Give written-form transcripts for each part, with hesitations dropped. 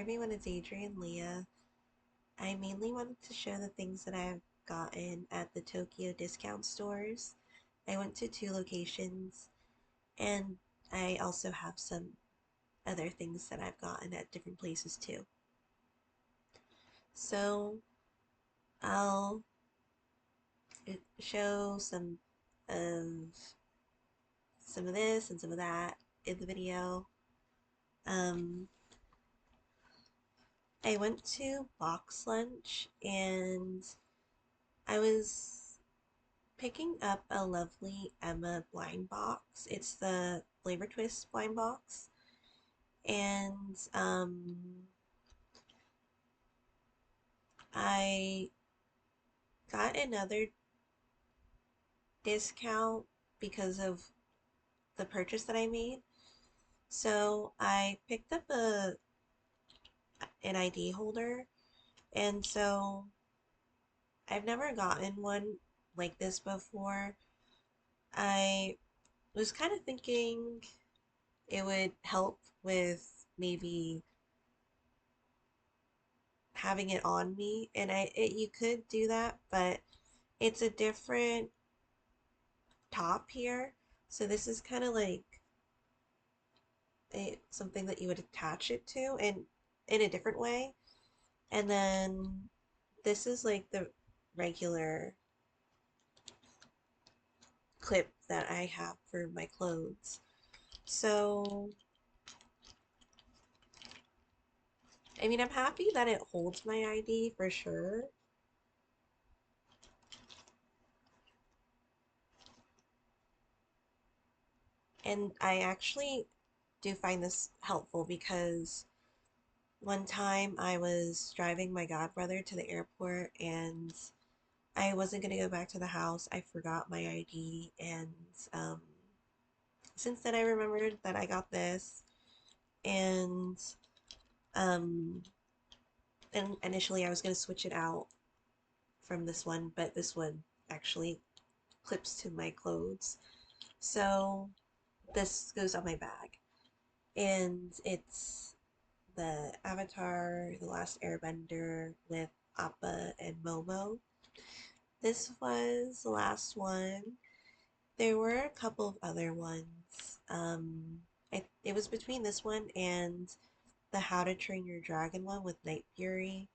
Hi everyone, it's Adrian Leah. I mainly wanted to show the things that I've gotten at the Tokyo discount stores. I went to two locations and I also have some other things that I've gotten at different places too. So I'll show of some of this and some of that in the video. Um, I went to Box Lunch and I was picking up a lovely Emma blind box. It's the Flavor Twist blind box. And I got another discount because of the purchase that I made. So I picked up an ID holder. And so I've never gotten one like this before. I was kind of thinking it would help with maybe having it on me, and you could do that, but it's a different top here. So this is kind of like something that you would attach it to and in a different way. And then this is like the regular clip that I have for my clothes. So I mean, I'm happy that it holds my ID for sure. And I actually do find this helpful because one time I was driving my godbrother to the airport and I wasn't going to go back to the house. I forgot my ID, and um, since then I remembered that I got this. And um, and initially I was going to switch it out from this one, but this one actually clips to my clothes. So this goes on my bag, and it's the Avatar, The Last Airbender with Appa and Momo. This was the last one. There were a couple of other ones. It was between this one and the How to Train Your Dragon one with Night Fury,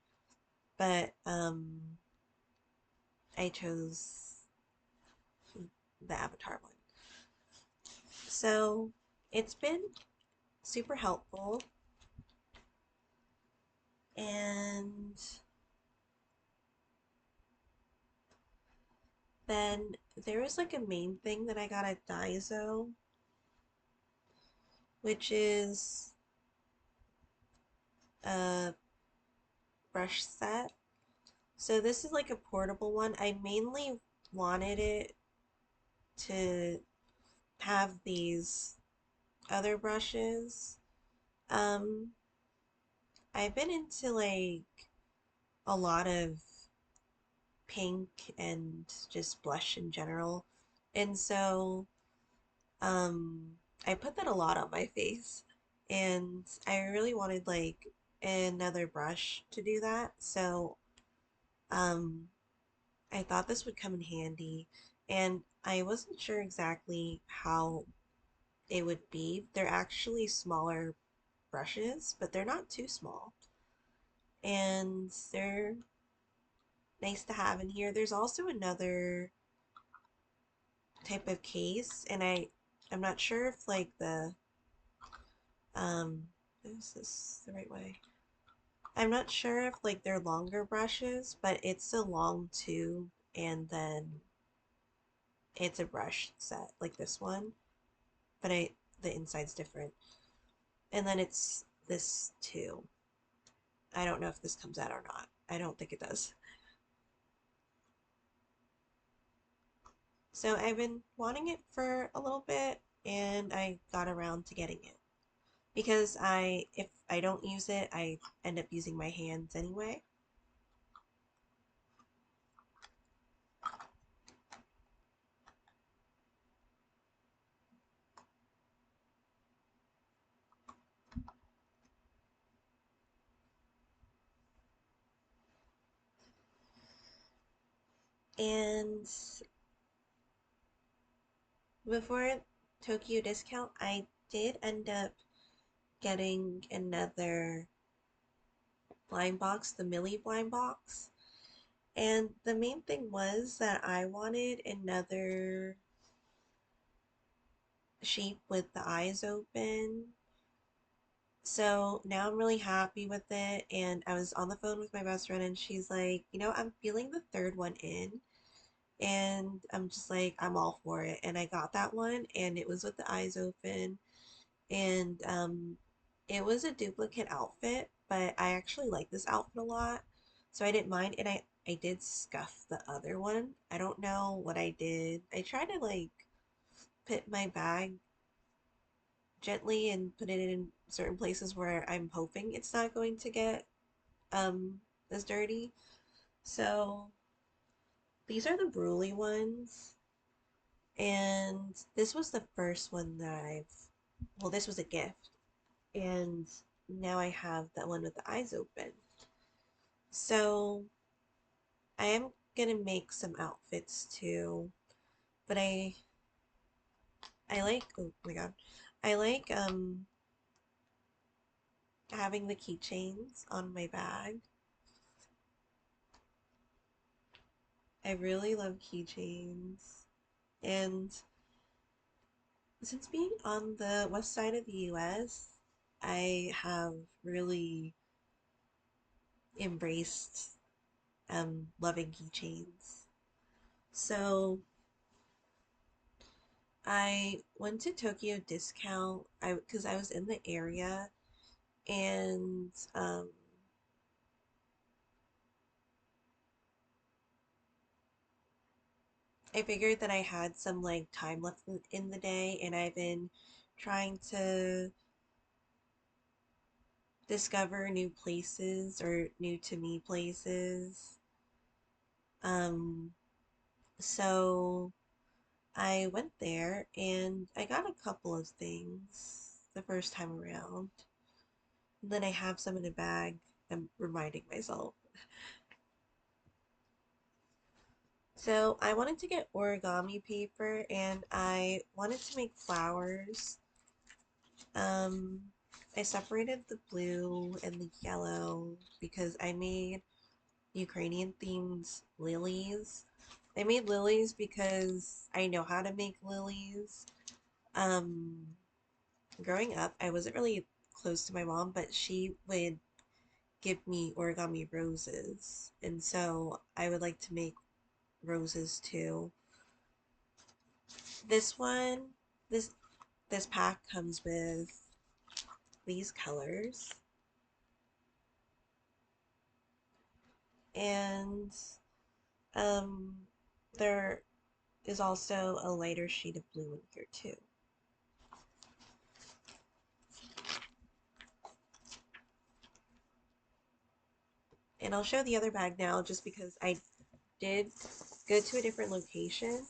but I chose the Avatar one. So it's been super helpful, and then there was like a main thing that I got at Daiso, which is a brush set. So this is like a portable one. I mainly wanted it to have these other brushes. Um, I've been into like a lot of pink and just blush in general. And so um, I put that a lot on my face. And I really wanted like another brush to do that. So um, I thought this would come in handy. And I wasn't sure exactly how it would be. They're actually smaller brushes, but they're not too small. And they're nice to have in here. There's also another type of case, and I'm not sure if like the um is this the right way? I'm not sure if like they're longer brushes, but it's a long tube and then it's a brush set like this one, but the inside's different. And then it's this too. I don't know if this comes out or not. I don't think it does. So I've been wanting it for a little bit and I got around to getting it. Because if I don't use it, I end up using my hands anyway. And before Tokyo discount, I did end up getting another blind box, the Millie blind box. And the main thing was that I wanted another sheep with the eyes open. So now I'm really happy with it. And I was on the phone with my best friend, and she's like, I'm feeling the third one in. And I'm just like, I'm all for it. And I got that one, and it was with the eyes open. And it was a duplicate outfit, but I actually like this outfit a lot, so I didn't mind. And I did scuff the other one. I don't know what I did. I tried to like put my bag gently and put it in certain places where I'm hoping it's not going to get um as dirty. So these are the Brulee ones, and this was the first one that well, this was a gift, and now I have that one with the eyes open. So I am gonna make some outfits too, but I like, oh my god, I like having the keychains on my bag. I really love keychains. And since being on the west side of the US, I have really embraced loving keychains. So I went to Tokyo Discount because I was in the area, and I figured that I had some like time left in the day, and I've been trying to discover new places or new to me places. Um, so I went there and I got a couple of things the first time around. And then I have some in a bag. I'm reminding myself. So I wanted to get origami paper, and I wanted to make flowers. Um, I separated the blue and the yellow because I made Ukrainian themed lilies. I made lilies because I know how to make lilies. Um, Growing up, I wasn't really close to my mom, but she would give me origami roses. And so I would like to make roses too. This one, this this pack comes with these colors, and um there is also a lighter shade of blue in here too. And I'll show the other bag now just because I did go to a different location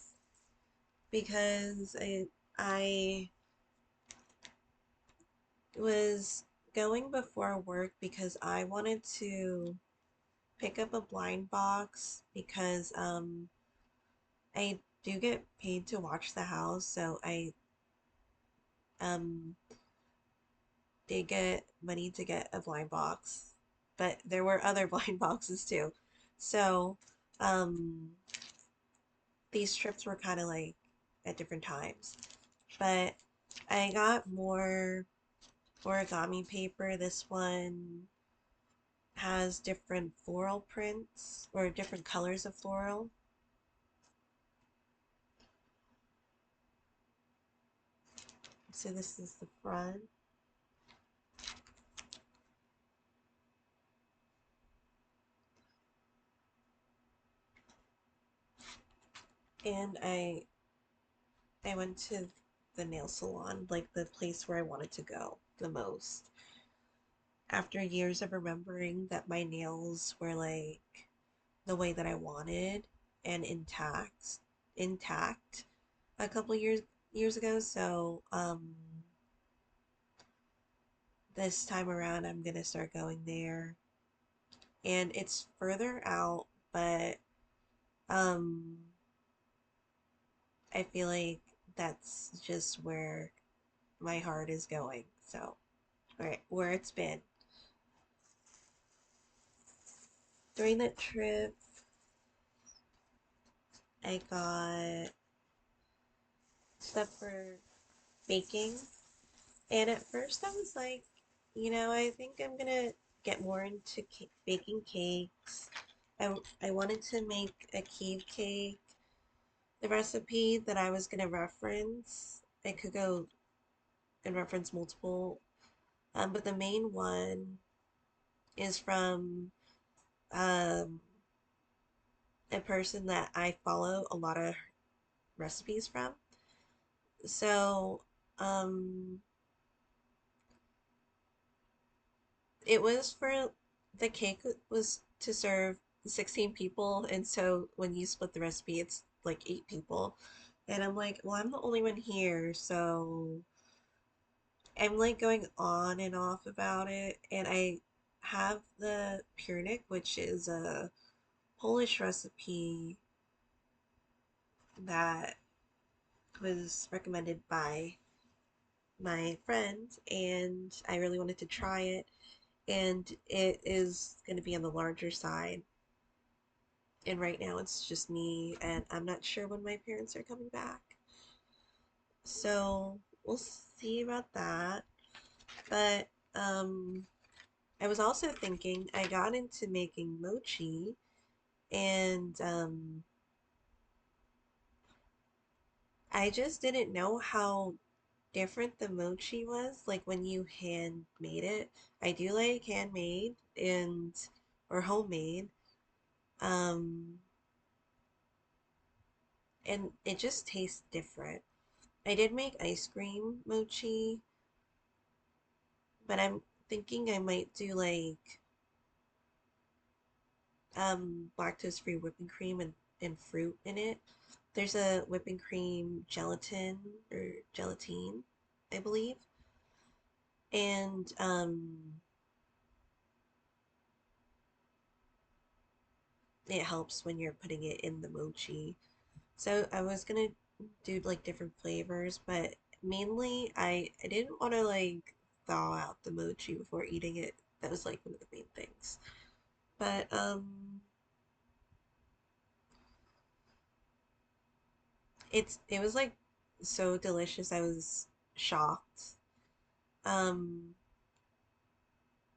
because I was going before work because I wanted to pick up a blind box because I do get paid to watch the house, so I um did get money to get a blind box, but there were other blind boxes too. So um these trips were kind of like at different times. But I got more origami paper. This one has different floral prints or different colors of floral. So this is the front. And I went to the nail salon, like the place where I wanted to go the most. After years of remembering that my nails were like the way that I wanted and intact a couple years ago. So this time around I'm gonna start going there. And it's further out, but Um, I feel like that's just where my heart is going. So, where it's been. During that trip, I got stuff for baking. And at first I was like, I think I'm gonna get more into baking cakes. I wanted to make a Kiev cake. The recipe that I was gonna reference, I could go and reference multiple, but the main one is from um, a person that I follow a lot of recipes from. So, um, it was for the cake was to serve 16 people, and so when you split the recipe, it's like 8 people. And I'm like, well, I'm the only one here, so I'm like going on and off about it. And I have the piernik, which is a Polish recipe that was recommended by my friend, and I really wanted to try it. And it is going to be on the larger side. And right now it's just me, and I'm not sure when my parents are coming back. So we'll see about that. But I was also thinking I got into making mochi, and I just didn't know how different the mochi was, like when you hand made it. I do like handmade and or homemade. Um, and it just tastes different. I did make ice cream mochi, but I'm thinking I might do like lactose free whipping cream and fruit in it. There's a whipping cream gelatin or gelatine, I believe. And it helps when you're putting it in the mochi. So I was gonna do like different flavors, but mainly I didn't want to like thaw out the mochi before eating it. That was like one of the main things. But it was like so delicious. I was shocked. Um,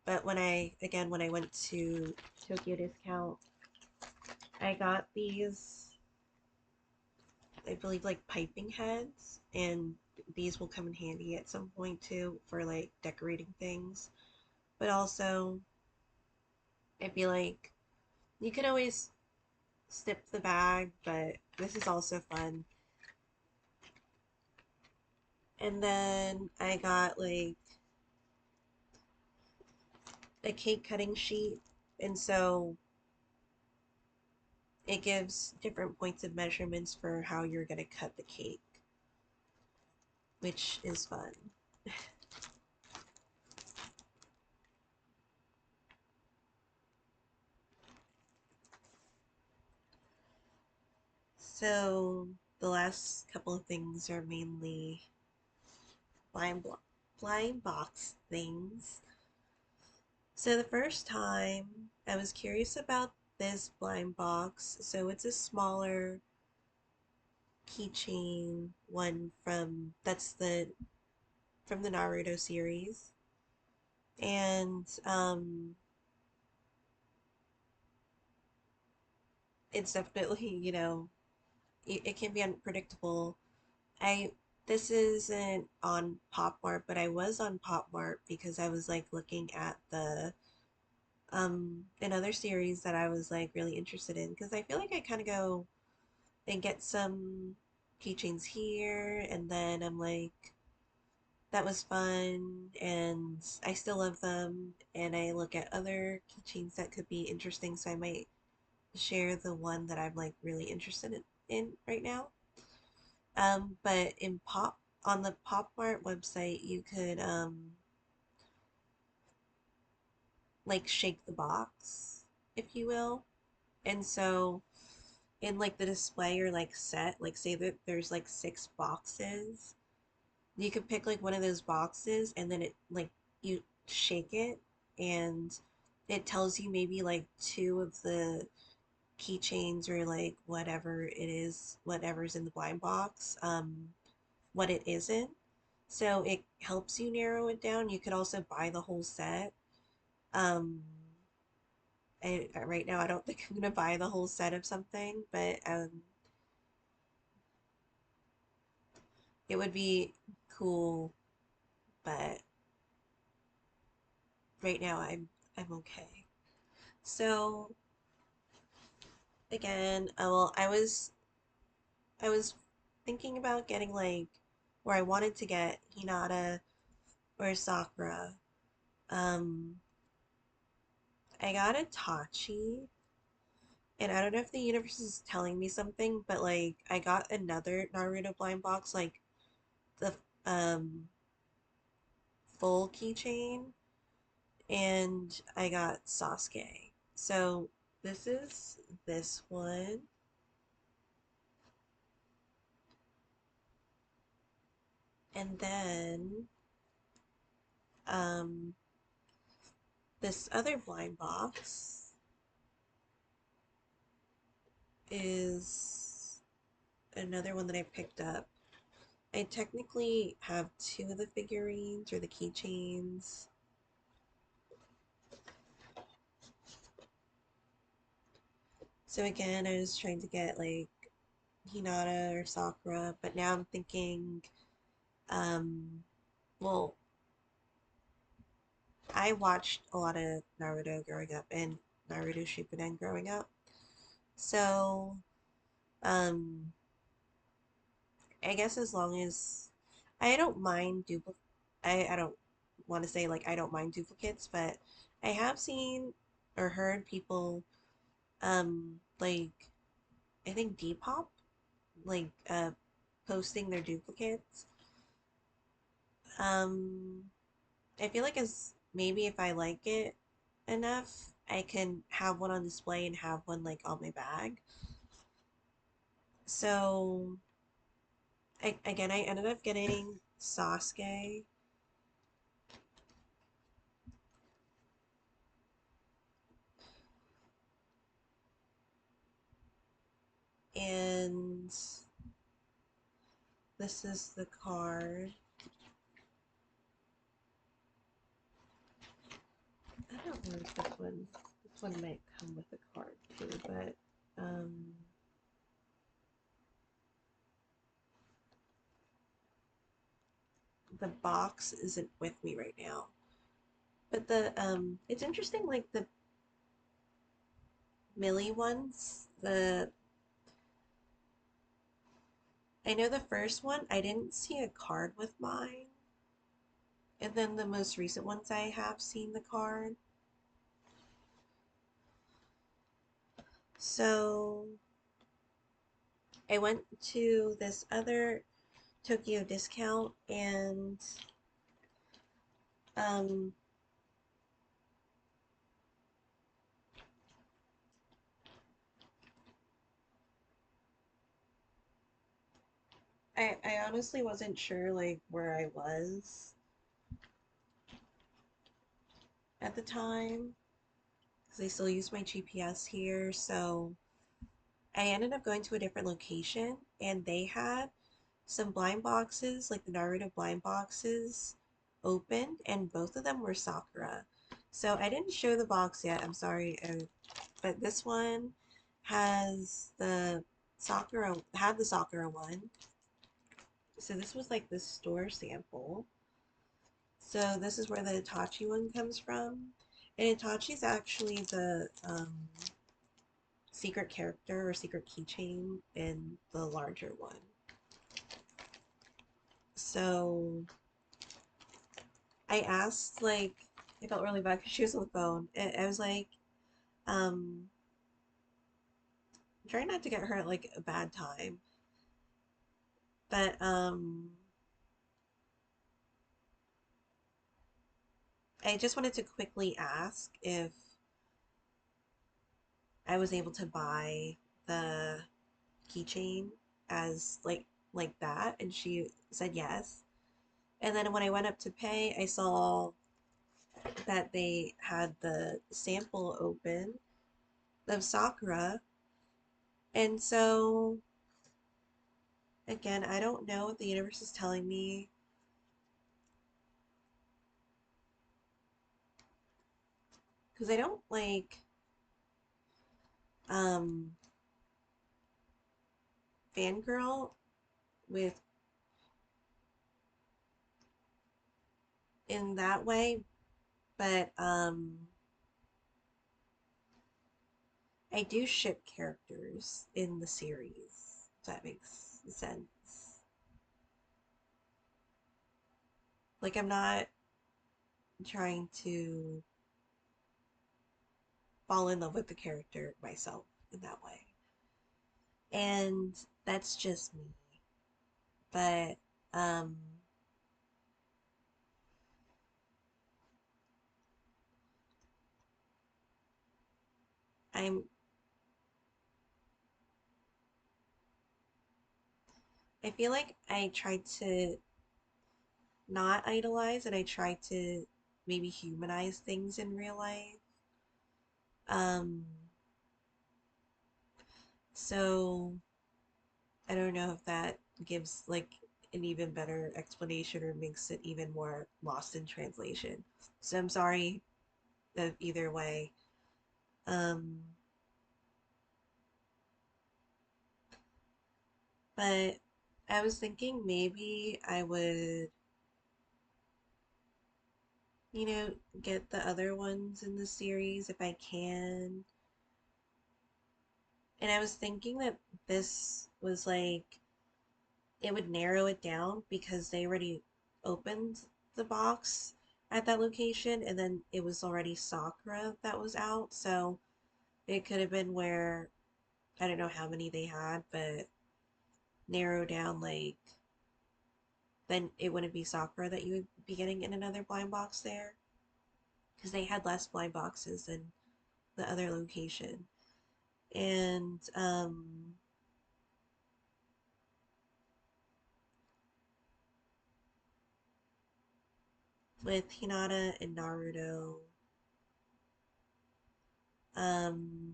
but when I went to Tokyo Discount, I got these, I believe, like piping heads, and these will come in handy at some point too for like decorating things. But also, I feel like you can always snip the bag, but this is also fun. And then I got like a cake cutting sheet, and so it gives different points of measurements for how you're going to cut the cake, which is fun. So the last couple of things are mainly blind, blind box things. So the first time I was curious about this blind box. So it's a smaller keychain one from the Naruto series. And it's definitely, it can be unpredictable. I This isn't on Pop Mart, but I was on Pop Mart because I was like looking at the another series that I was like really interested in, because I feel like I kind of go and get some keychains here, and then I'm like, that was fun and I still love them, and I look at other keychains that could be interesting, so I might share the one that I'm like really interested in right now. But on the Pop Mart website, you could like shake the box, if you will. And so in like the display or like set, like say that there's like 6 boxes, you could pick like one of those boxes and then it like you shake it and it tells you maybe like two of the keychains or like whatever it is, whatever's in the blind box, what it isn't. So it helps you narrow it down. You could also buy the whole set. Um, right now I don't think I'm gonna buy the whole set of something, but it would be cool. But right now I'm okay. So again, well, I was thinking about getting like, where I wanted to get Hinata or Sakura. Um, I got a Tachi, and I don't know if the universe is telling me something, but like I got another Naruto blind box, like the um full keychain, and I got Sasuke. So this is this one, and then um this other blind box is another one that I picked up. I technically have two of the figurines or the keychains. So again, I was trying to get like Hinata or Sakura, but now I'm thinking, um, well, I watched a lot of Naruto growing up and Naruto Shippuden growing up. So, um, I guess as long as I don't mind I don't want to say like I don't mind duplicates, but I have seen or heard people, like I think Depop, like posting their duplicates. Um, I feel like as maybe if I like it enough, I can have one on display and have one like on my bag. So again, I ended up getting Sasuke, and this is the card. I don't know if this one might come with a card too, but um, the box isn't with me right now. But it's interesting, like the Millie ones. I know the first one, I didn't see a card with mine, and then the most recent ones I have seen the card. So I went to this other Tokyo discount, and um, I honestly wasn't sure like where I was at the time because I still use my GPS here. So I ended up going to a different location, and they had some blind boxes, like the Naruto blind boxes, opened, and both of them were Sakura. So I didn't show the box yet. I'm sorry, but this one has the Sakura one. So this was like the store sample. So this is where the Itachi one comes from. And Itachi's actually the secret character or secret keychain in the larger one. So I asked, like, I felt really bad because she was on the phone. I was like, um, trying not to get her at like a bad time, but I just wanted to quickly ask if I was able to buy the keychain as like that, and she said yes. And then when I went up to pay, I saw that they had the sample open of Sakura. And so again, I don't know what the universe is telling me, because I don't like um fangirl with in that way, but I do ship characters in the series, if that makes sense. Like I'm not trying to fall in love with the character myself in that way. And that's just me. But um I'm I feel like I try to not idolize and I try to maybe humanize things in real life. Um so I don't know if that gives like an even better explanation or makes it even more lost in translation. So I'm sorry either way. Um, but I was thinking maybe I would, you know, get the other ones in the series if I can. And I was thinking that this was like, it would narrow it down because they already opened the box at that location and then it was already Sakura that was out. So it could have been where I don't know how many they had, but narrow down like then it wouldn't be Sakura that you would be getting in another blind box there because they had less blind boxes than the other location. And with Hinata and Naruto, um,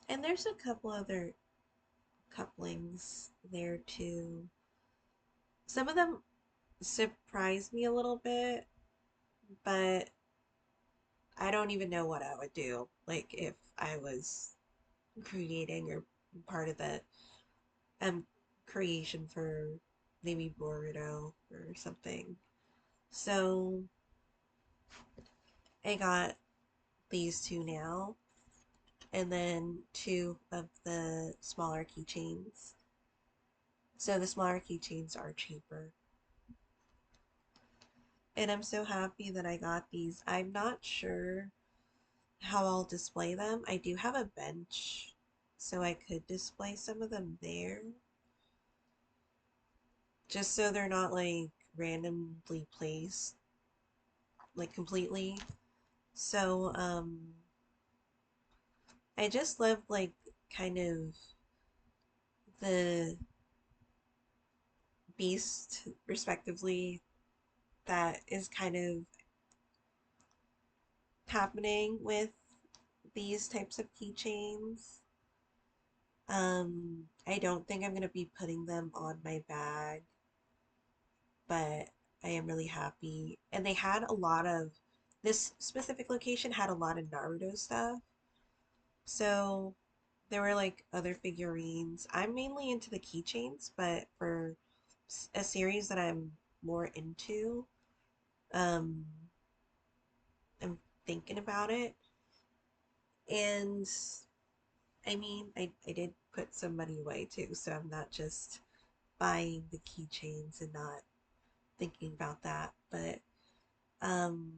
and there's a couple other couplings there too. Some of them surprised me a little bit, but I don't even know what I would do. Like if I was creating or part of the creation for maybe Boruto or something. So I got these two now, and then two of the smaller keychains. So the smaller keychains are cheaper. And I'm so happy that I got these. I'm not sure how I'll display them. I do have a bench, so I could display some of them there. Just so they're not like randomly placed, like completely. So, I just love like kind of the beast, respectively, that is kind of happening with these types of keychains. I don't think I'm gonna be putting them on my bag, but I am really happy. And they had a lot of this specific location had a lot of Naruto stuff. So there were like other figurines. I'm mainly into the keychains, but for a series that I'm more into, um, I'm thinking about it. And I mean, I did put some money away too, so I'm not just buying the keychains and not thinking about that. But um,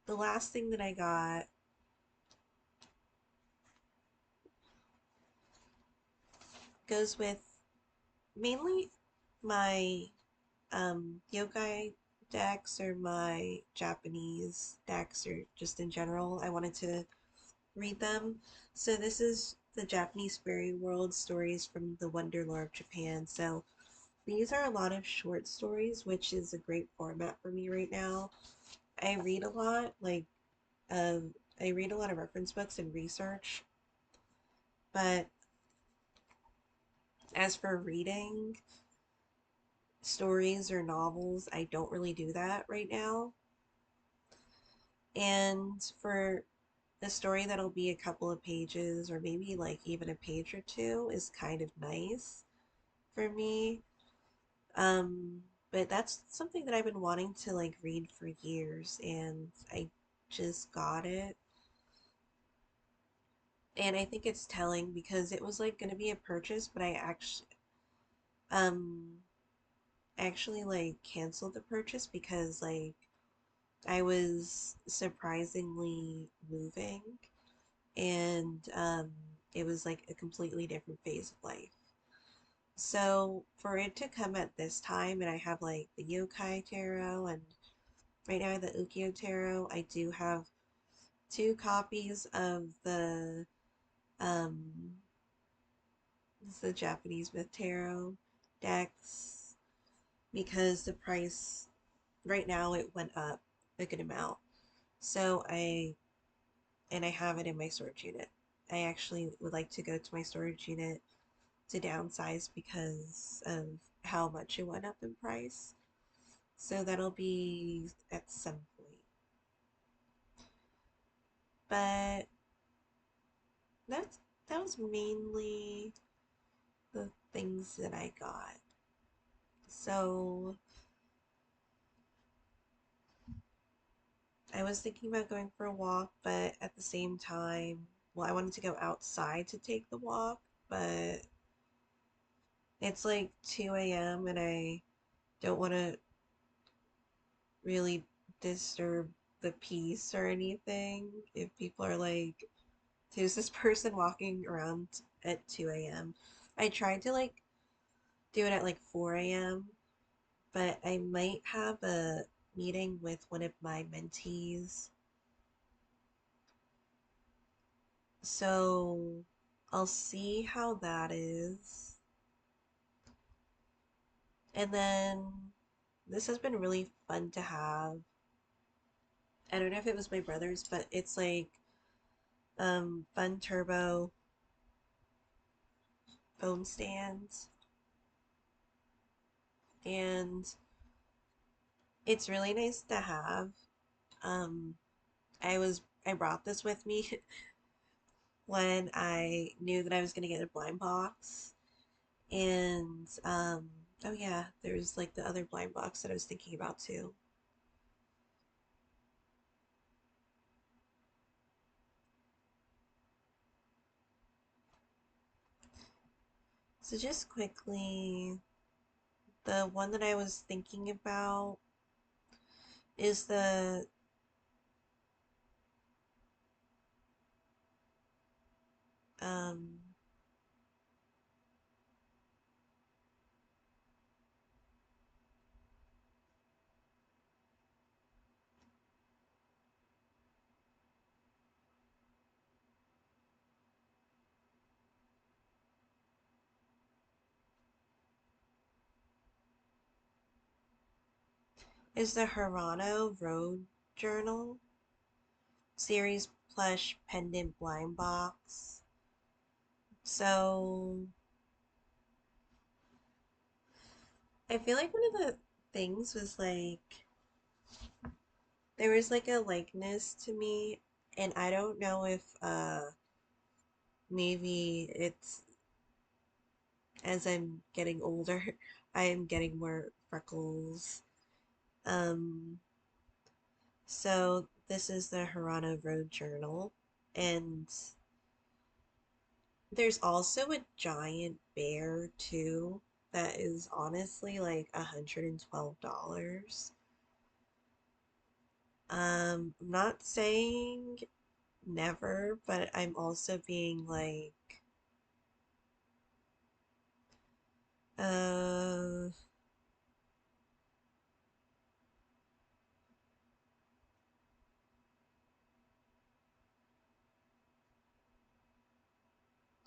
the last thing that I got goes with mainly my yokai decks or my Japanese decks or just in general. I wanted to read them. So this is the Japanese Fairy World stories from the Wonder Lore of Japan. So these are a lot of short stories, which is a great format for me right now. I read a lot, I read a lot of reference books and research, but as for reading stories or novels, I don't really do that right now. And for a story that'll be a couple of pages or maybe like even a page or two is kind of nice for me. Um, but that's something that I've been wanting to like read for years and I just got it. And I think it's telling because it was like gonna be a purchase, but um actually like canceled the purchase because like I was surprisingly moving and it was like a completely different phase of life. So for it to come at this time, and I have like the Yokai Tarot and right now the Ukiyo Tarot, I do have two copies of um the Japanese Myth Tarot decks because the price right now it went up a good amount. So I have it in my storage unit. I actually would like to go to my storage unit to downsize because of how much it went up in price. So that'll be at some point. But that's that was mainly the things that I got. So I was thinking about going for a walk, but at the same time, well, I wanted to go outside to take the walk, but it's like 2 a.m. and I don't want to really disturb the peace or anything. If people are like, who's this person walking around at 2 a.m.? I tried to like do it at like 4 a.m., but I might have a meeting with one of my mentees. So I'll see how that is. And then this has been really fun to have. I don't know if it was my brother's, but it's like Fun Turbo foam stands. And it's really nice to have. Um, I brought this with me when I knew that I was gonna get a blind box. And oh yeah, there's like the other blind box that I was thinking about too. So just quickly, the one that I was thinking about is um is the Hirano Road Journal series plush pendant blind box. So I feel like one of the things was like there was like a likeness to me, and I don't know if maybe it's as I'm getting older, I am getting more freckles. Um, so this is the Hirano Road Journal, and there's also a giant bear too that is honestly like $112. I'm not saying never, but I'm also being like, uh,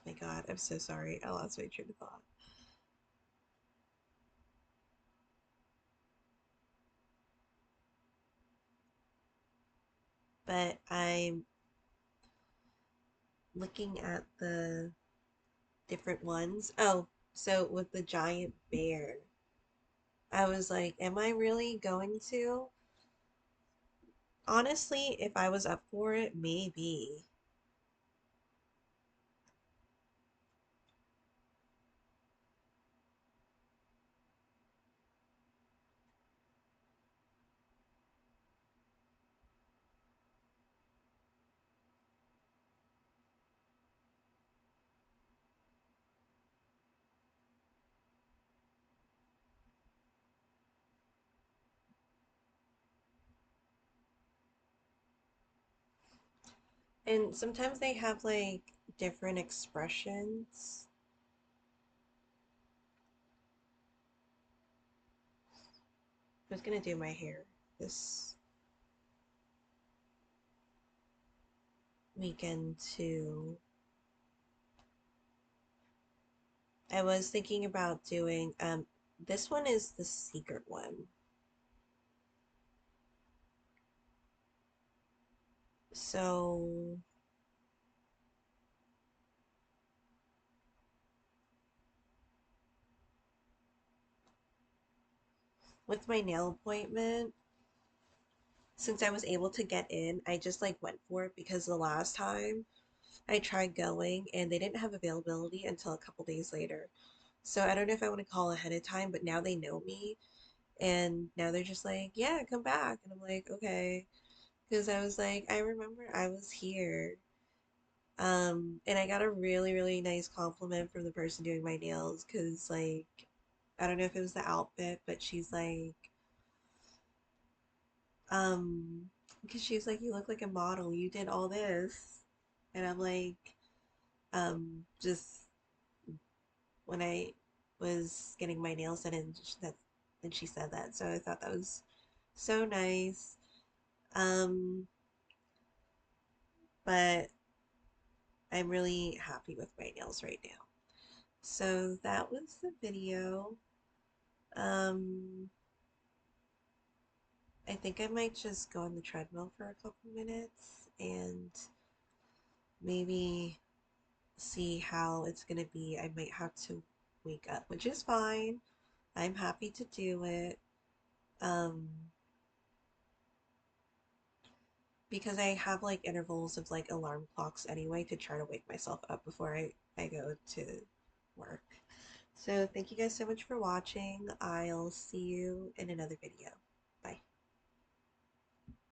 my God, I'm so sorry. I lost my train of thought. But I'm looking at the different ones. Oh, so with the giant bear, I was like, am I really going to? Honestly, if I was up for it, maybe. And sometimes they have like different expressions. I was gonna do my hair this weekend too. I was thinking about doing this one is the secret one. So with my nail appointment, since I was able to get in, I just like went for it because the last time I tried going and they didn't have availability until a couple days later. So I don't know if I want to call ahead of time, but now they know me and now they're just like, yeah, come back. And I'm like, okay. Because I was like, I remember I was here. And I got a really, really nice compliment from the person doing my nails because, like, I don't know if it was the outfit, but she's like, um, because she was like, you look like a model. You did all this. And I'm like, just when I was getting my nails done, and and she said that. So I thought that was so nice. Um, but I'm really happy with my nails right now. So that was the video. Um, I think I might just go on the treadmill for a couple minutes and maybe see how it's gonna be. I might have to wake up, which is fine. I'm happy to do it. Um, because I have like intervals of like alarm clocks anyway to try to wake myself up before I go to work. So thank you guys so much for watching. I'll see you in another video.